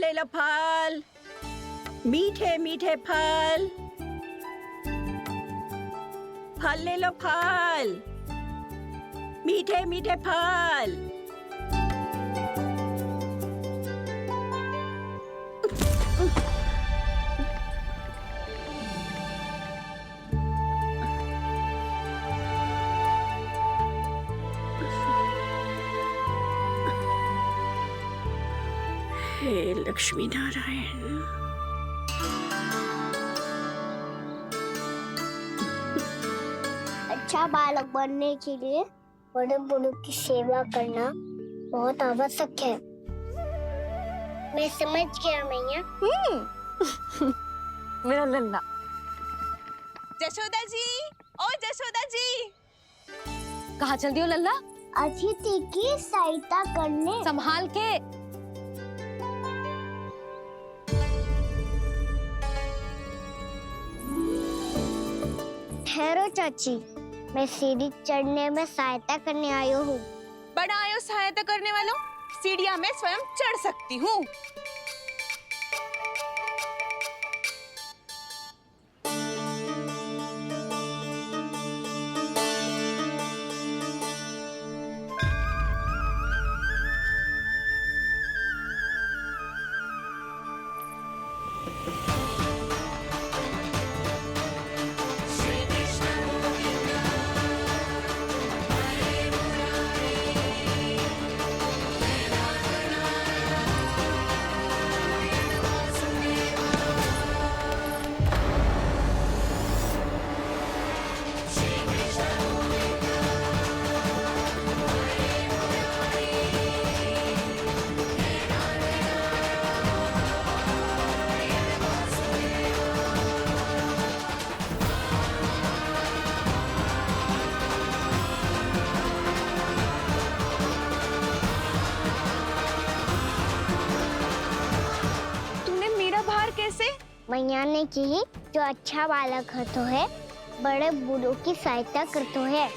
ले लो फल, मीठे मीठे फल। फल ले लो फल, मीठे मीठे फल। हे लक्ष्मी नारायण। अच्छा बालक बनने के लिए बड़े बड़ों की सेवा करना बहुत आवश्यक है। मैं समझ गया मैया। मेरा लल्ला। जशोदा जी, ओ जशोदा जी। कहाँ चल रही हो लल्ला? अतिथि की सहायता करने। संभाल के। ठहरो चाची, मैं सीढ़ी चढ़ने में सहायता करने आई हूँ। बड़ा आयो सहायता करने वालों, सीढ़ियां मैं स्वयं चढ़ सकती हूँ। मैया ने की जो अच्छा बालक होतो है बड़े बूढ़ों की सहायता करतो है।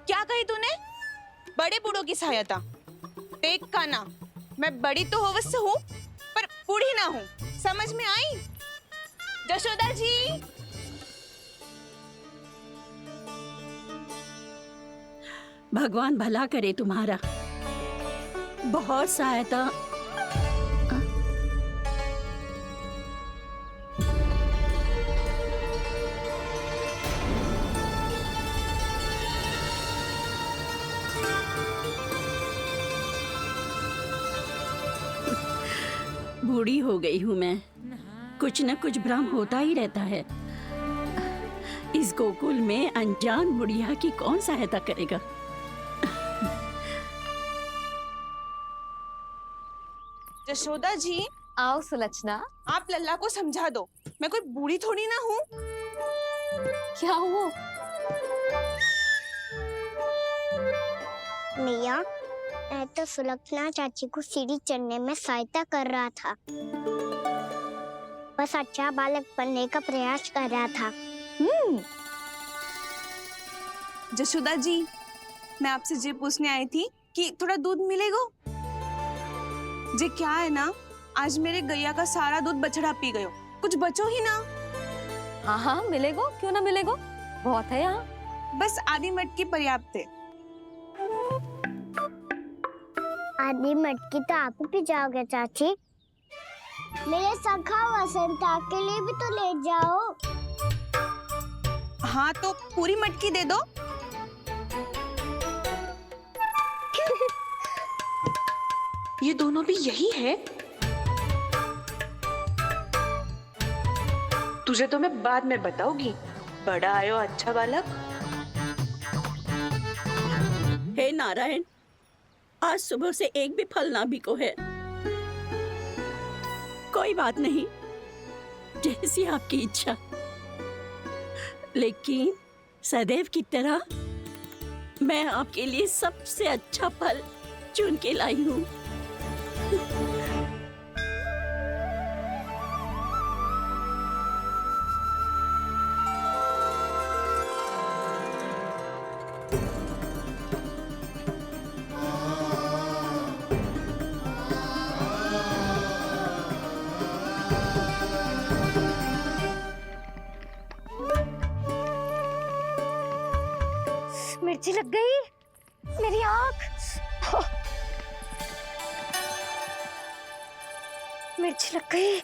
क्या कही तूने? बड़े बूढ़ों की सहायता? देख काना, मैं बड़ी तो अवश्य हूँ पर बूढ़ी ना हूँ, समझ में आई? जशोदा जी। भगवान भला करे तुम्हारा। बहुत सहायता। बूढ़ी हो गई हूँ मैं, कुछ न कुछ भ्रम होता ही रहता है। इस गोकुल में अनजान बुढ़िया की कौन सहायता करेगा? जशोदा जी। आओ सुलक्षणा। आप लल्ला को समझा दो, मैं कोई बूढ़ी थोड़ी ना हूँ। क्या हुआ? मैया, मैं तो सुलक्षणा चाची को सीढ़ी चढ़ने में सहायता कर रहा था, बस अच्छा बालक बनने का प्रयास कर रहा था। जशोदा जी, मैं आपसे ये पूछने आई थी कि थोड़ा दूध मिलेगा? जे क्या है ना, आज मेरे गैया का सारा दूध बछड़ा पी गयो, कुछ बचो ही ना। हाँ हाँ मिलेगो, क्यों ना मिलेगो, बहुत है यहाँ। बस आधी मटकी पर्याप्त है। आधी मटकी तो आप ही पी जाओगे चाची। मेरे सखा वसंता के लिए भी तो ले जाओ। हाँ तो पूरी मटकी दे दो। ये दोनों भी यही है? तुझे तो मैं बाद में बताऊंगी। बड़ा आयो अच्छा बालक। हे नारायण, आज सुबह से एक भी फल ना बिको है। कोई बात नहीं, जैसी आपकी इच्छा। लेकिन सदैव की तरह मैं आपके लिए सबसे अच्छा फल चुन के लाई हूँ। मिर्ची लग गई, मेरी आँख। मिर्ची लग गई।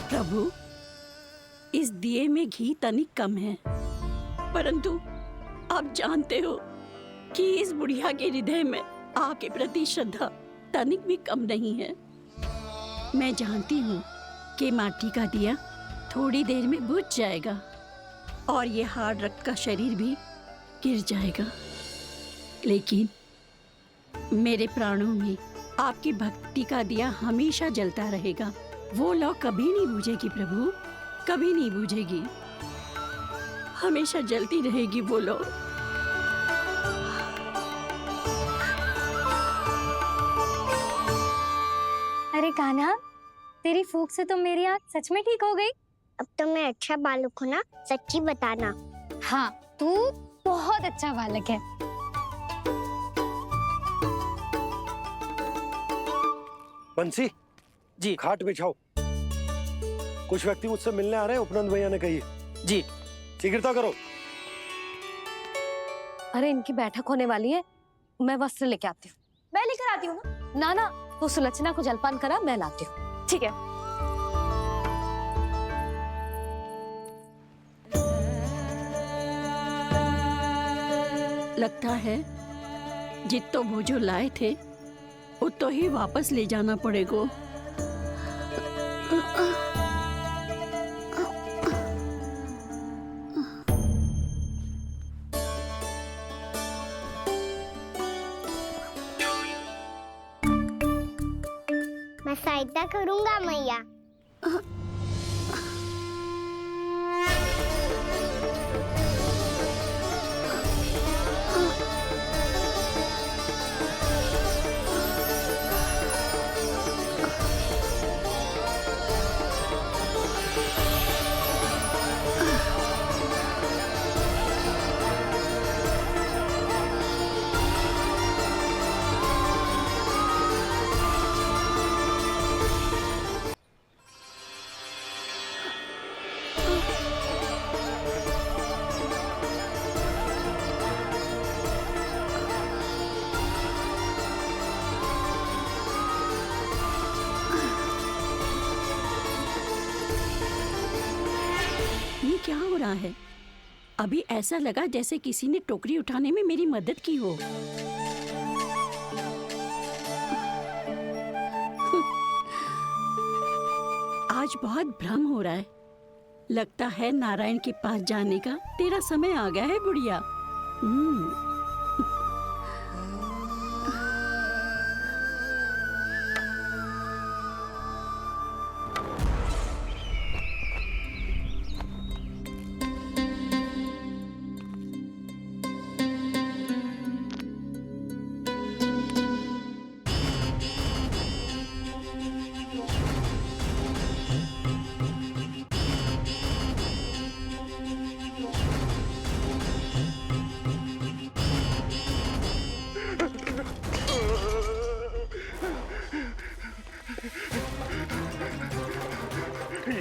प्रभु, इस दिए में घी तनिक कम है, परंतु आप जानते हो कि इस बुढ़िया के हृदय में आपके प्रति श्रद्धा तनिक भी कम नहीं है। मैं जानती हूँ कि माटी का दिया थोड़ी देर में बुझ जाएगा और ये हार्ड रक्त का शरीर भी गिर जाएगा, लेकिन मेरे प्राणों में आपकी भक्ति का दिया हमेशा जलता रहेगा। वो लौ कभी नहीं बुझेगी प्रभु, कभी नहीं बुझेगी, हमेशा जलती रहेगी वो लौ। अरे कान्हा, तेरी फूंक से तो मेरी आँख सच में ठीक हो गई। अब तो मैं अच्छा बालक हूँ ना, सच्ची बताना। हाँ, तू बहुत अच्छा बालक है। बंसी जी खाट बिछाओ। कुछ व्यक्ति मुझसे मिलने आ रहे हैं, उपनंद भैया ने कही। जी। शीघ्रता करो। अरे इनकी बैठक होने वाली है, मैं वस्त्र लेके आती हूँ। मैं लेकर आती हूँ ना। ना, तू सुलक्षणा को जलपान करा, मैं लाती हूँ। ठीक है। लगता है जितो वो जो लाए थे उतो ही वापस ले जाना पड़ेगा। मैं सहायता करूंगा मैया। ये क्या हो रहा है? अभी ऐसा लगा जैसे किसी ने टोकरी उठाने में मेरी मदद की हो। आज बहुत भ्रम हो रहा है। लगता है नारायण के पास जाने का तेरा समय आ गया है बुढ़िया।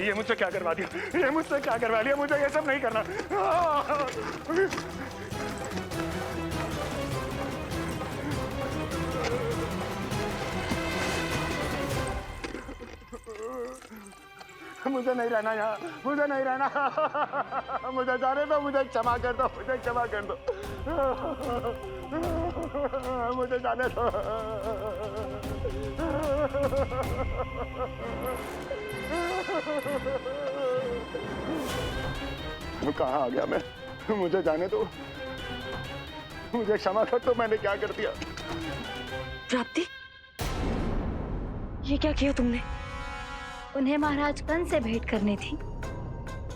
ये मुझसे क्या करवा दिया? ये मुझसे क्या करवा लिया? मुझे ये सब नहीं करना। मुझे नहीं रहना यहाँ, मुझे नहीं रहना। मुझे जाने दो, मुझे क्षमा कर दो, मुझे क्षमा कर दो, मुझे जाने दो। कहाँ आ गया मैं? मुझे जाने दो, मुझे क्षमा कर दो, मैंने क्या कर दिया। प्राप्ति, ये क्या किया तुमने? उन्हें महाराज कंस से भेंट करनी थी,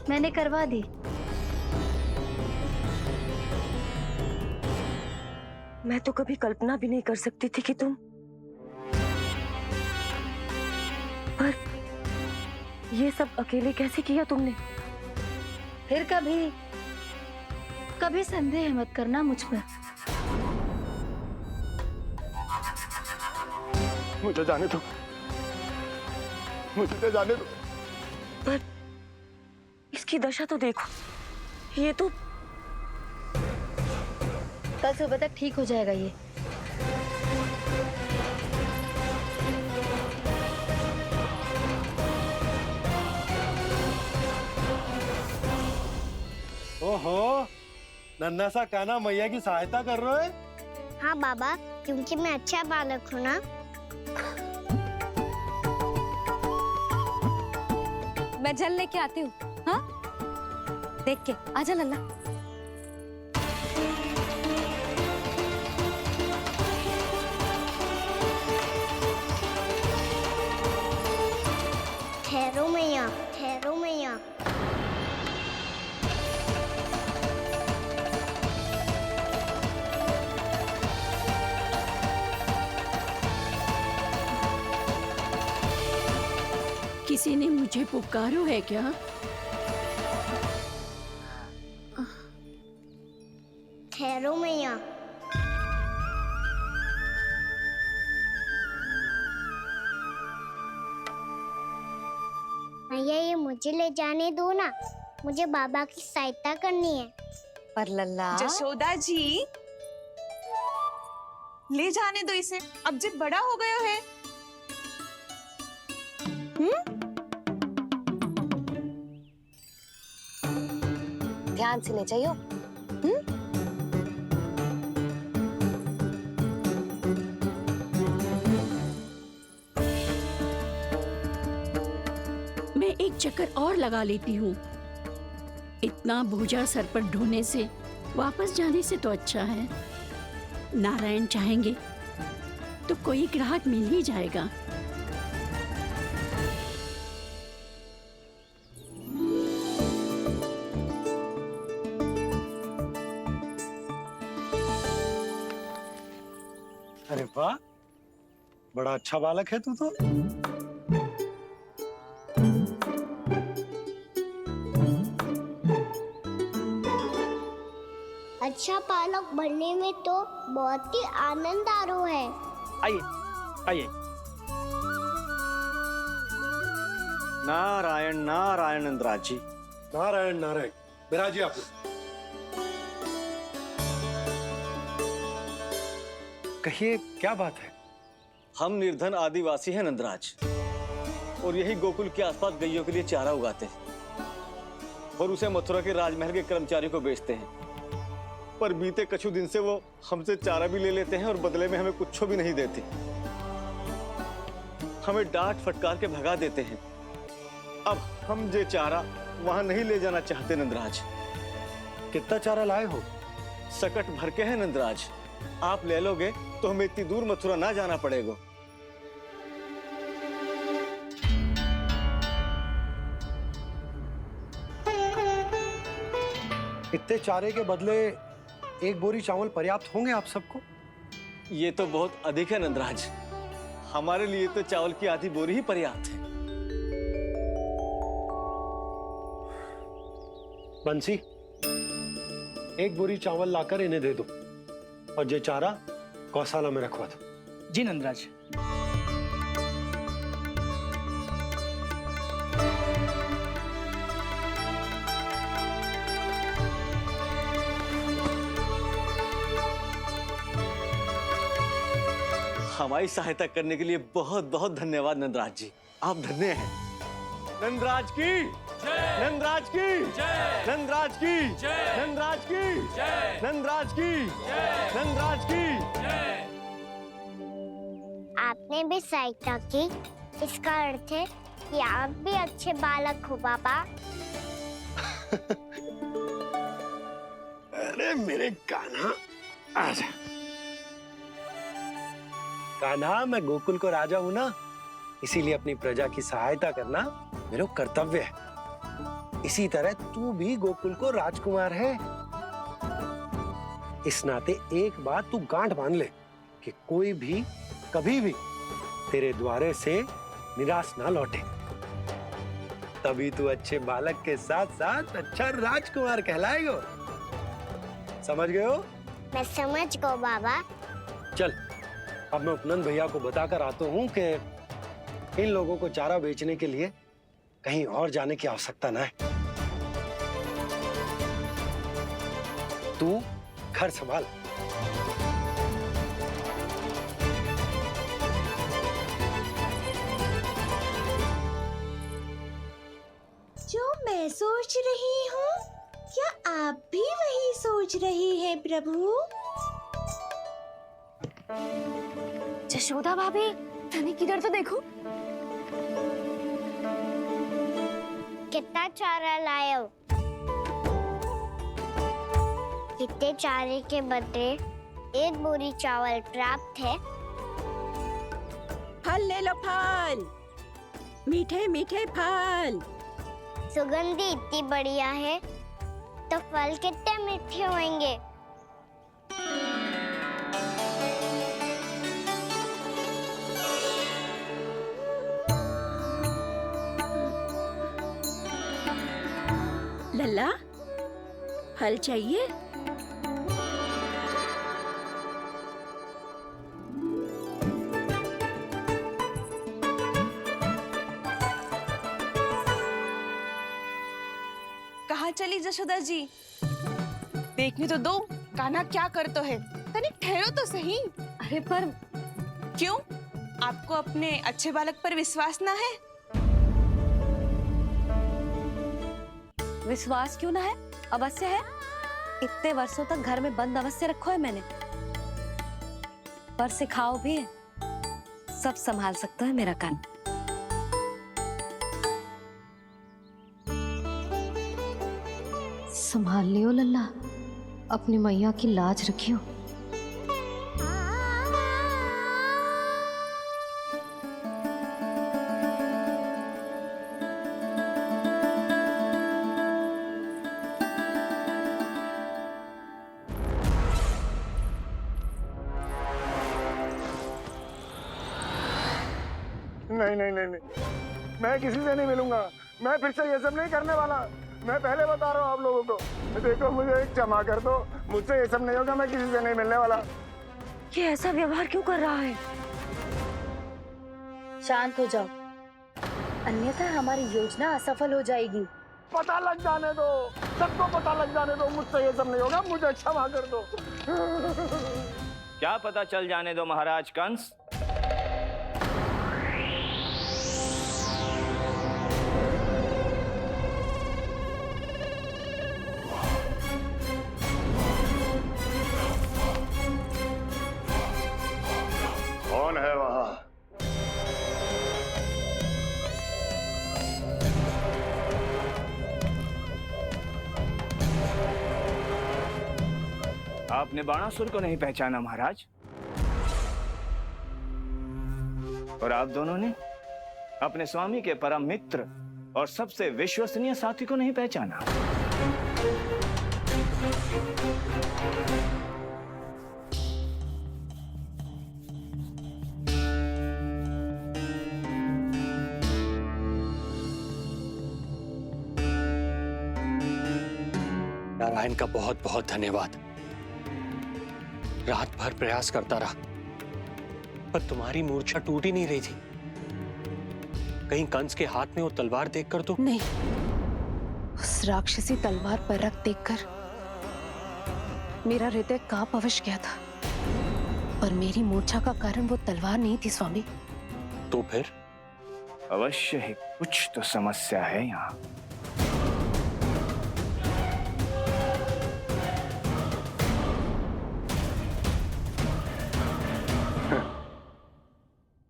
मैंने करवा दी। मैं तो कभी कल्पना भी नहीं कर सकती थी कि तुम, पर ये सब अकेले कैसे किया तुमने? फिर कभी संदेह मत करना मुझ पर। मुझे जाने दो, मुझे तो जाने दो। पर इसकी दशा तो देखो, ये तो कल सुबह तक ठीक हो जाएगा ये। ओहो, नन्हा सा कान्हा मैया की सहायता कर रहे हो? हाँ बाबा, क्योंकि मैं अच्छा बालक हूँ ना। मैं जल लेके आती हूँ। हाँ, देख के आजा लल्ला। ठहरो मैया, ठहरो मैया। किसी ने मुझे पुकारो है क्या? ठहरो मैया। मैया, ये मुझे ले जाने दो ना, मुझे बाबा की सहायता करनी है। पर लल्ला, जशोदा जी, ले जाने दो इसे, अब जब बड़ा हो गया है। ध्यान से ले जाइयो। मैं एक चक्कर और लगा लेती हूँ। इतना बोझा सर पर ढोने से वापस जाने से तो अच्छा है। नारायण चाहेंगे तो कोई ग्राहक मिल ही जाएगा। अरे वाह, बड़ा अच्छा बालक है तू तो। अच्छा बालक बनने में तो बहुत ही आनंद आ रहा है। आइए, आइए। नारायण नारायण नंदराज जी। नारायण नारायण। बिराजिए आप। कहिए, क्या बात है? हम निर्धन आदिवासी हैं नंदराज, और यही गोकुल के आसपास गैयों के लिए चारा उगाते हैं और उसे मथुरा के राजमहल के कर्मचारियों को बेचते हैं। पर बीते कुछ दिन से वो हमसे चारा भी ले लेते हैं और बदले में हमें कुछ भी नहीं देते। हमें डांट फटकार के भगा देते हैं। अब हम ये चारा वहां नहीं ले जाना चाहते नंदराज। कितना चारा लाए हो? सकट भर के हैं नंदराज। आप ले लोगे तो हमें इतनी दूर मथुरा ना जाना पड़ेगा। इतने चारे के बदले एक बोरी चावल पर्याप्त होंगे आप सबको? ये तो बहुत अधिक है नंदराज। हमारे लिए तो चावल की आधी बोरी ही पर्याप्त है। बंसी, एक बोरी चावल लाकर इन्हें दे दो और ये चारा गौशाला में रखवा दो। जी नंदराज। हमारी सहायता करने के लिए बहुत बहुत धन्यवाद नंदराज जी। आप धन्य हैं। नंदराज की नंदराज की नंदराज की नंदराज की नंदराज की नंदराज की। आपने भी सहायता की, इसका अर्थ है कि आप भी अच्छे बालक हो बाबा। अरे मेरे कान्हा, आजा। कान्हा, मैं गोकुल को राजा हूं ना, इसीलिए अपनी प्रजा की सहायता करना मेरा कर्तव्य है। इसी तरह तू भी गोकुल को राजकुमार है। इस नाते एक बात तू गांठ बांध ले कि कोई भी कभी भी तेरे द्वारे से निराश ना लौटे। तभी तू अच्छे बालक के साथ साथ अच्छा राजकुमार कहलाएगा। समझ गए हो? मैं समझ गो बाबा। चल, अब मैं उपनंद भैया को बताकर आता हूँ कि इन लोगों को चारा बेचने के लिए कहीं और जाने की आवश्यकता ना है। तू घर संभाल। जो मैं सोच रही हूँ, क्या आप भी वही सोच रही हैं प्रभु? जशोदा भाभी, तनिक किधर तो देखो। कितना चारा लाए हो? कितने चारे के बदले एक बोरी चावल प्राप्त है। फल ले लो, फल, मीठे मीठे फल। सुगंधी इतनी बढ़िया है तो फल कितने मीठे होंगे। लल्ला, फल चाहिए? कहाँ चली जशोदा जी? देखने तो दो कान्हा क्या करता है। तनिक ठहरो तो सही। अरे पर क्यों? आपको अपने अच्छे बालक पर विश्वास ना है? विश्वास क्यों ना है? अवश्य है। इतने वर्षों तक घर में बंद अवश्य रखो है मैंने, पर सिखाओ भी है। सब संभाल सकता है मेरा कान। संभाल लियो लल्ला, अपनी मैया की लाज रखियो। नहीं नहीं नहीं नहीं, मैं किसी से नहीं मिलूंगा। मैं फिर से ये सब नहीं करने वाला। मैं पहले बता रहा हूँ आप लोगों को। देखो, मुझे एक क्षमा कर दो, मुझसे ये सब नहीं होगा। मैं किसी से नहीं मिलने वाला। ये ऐसा व्यवहार क्यों कर रहा है? शांत हो जाओ, अन्यथा हमारी योजना असफल हो जाएगी। पता लग जाने दो, सबको पता लग जाने दो। मुझसे ये सब नहीं होगा, मुझे क्षमा कर दो। क्या पता चल जाने दो महाराज कंस? कौन है वहां? आपने बाणासुर को नहीं पहचाना महाराज, और आप दोनों ने अपने स्वामी के परम मित्र और सबसे विश्वसनीय साथी को नहीं पहचाना। नारायण का बहुत बहुत धन्यवाद। रात भर प्रयास करता रहा, पर तुम्हारी मूर्छा टूट ही नहीं रही थी। कहीं कंस के हाथ में वो तलवार देखकर तो नहीं, उस राक्षसी तलवार पर रख देखकर मेरा हृदय कांप अवश्य गया था, पर मेरी मूर्छा का कारण वो तलवार नहीं थी स्वामी। तो फिर? अवश्य ही कुछ तो समस्या है यहाँ।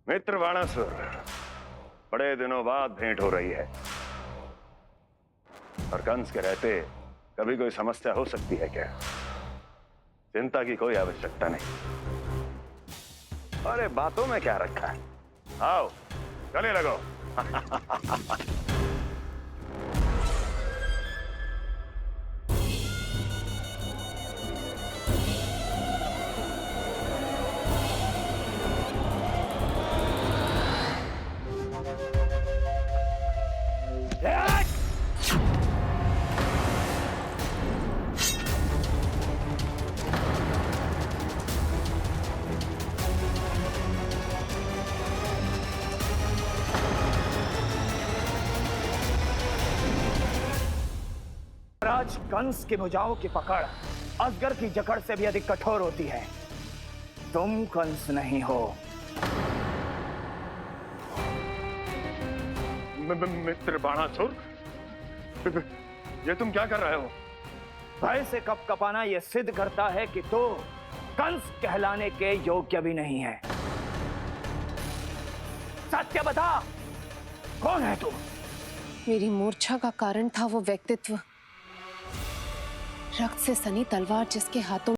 मित्र बाणासुर, बड़े दिनों बाद भेंट हो रही है, और कंस के रहते कभी कोई समस्या हो सकती है क्या? चिंता की कोई आवश्यकता नहीं। अरे बातों में क्या रखा है, आओ गले लगो। राज कंस की भुजाओं की पकड़ अजगर की जकड़ से भी अधिक कठोर होती है। तुम कंस नहीं हो। मित्र बाणासुर, ये तुम क्या कर रहे हो? भय से कपकपाना यह सिद्ध करता है कि तू कंस कहलाने के योग्य भी नहीं है। सत्य बता, कौन है तू? मेरी मूर्छा का कारण था वो व्यक्तित्व, रक्त से सनी तलवार जिसके हाथों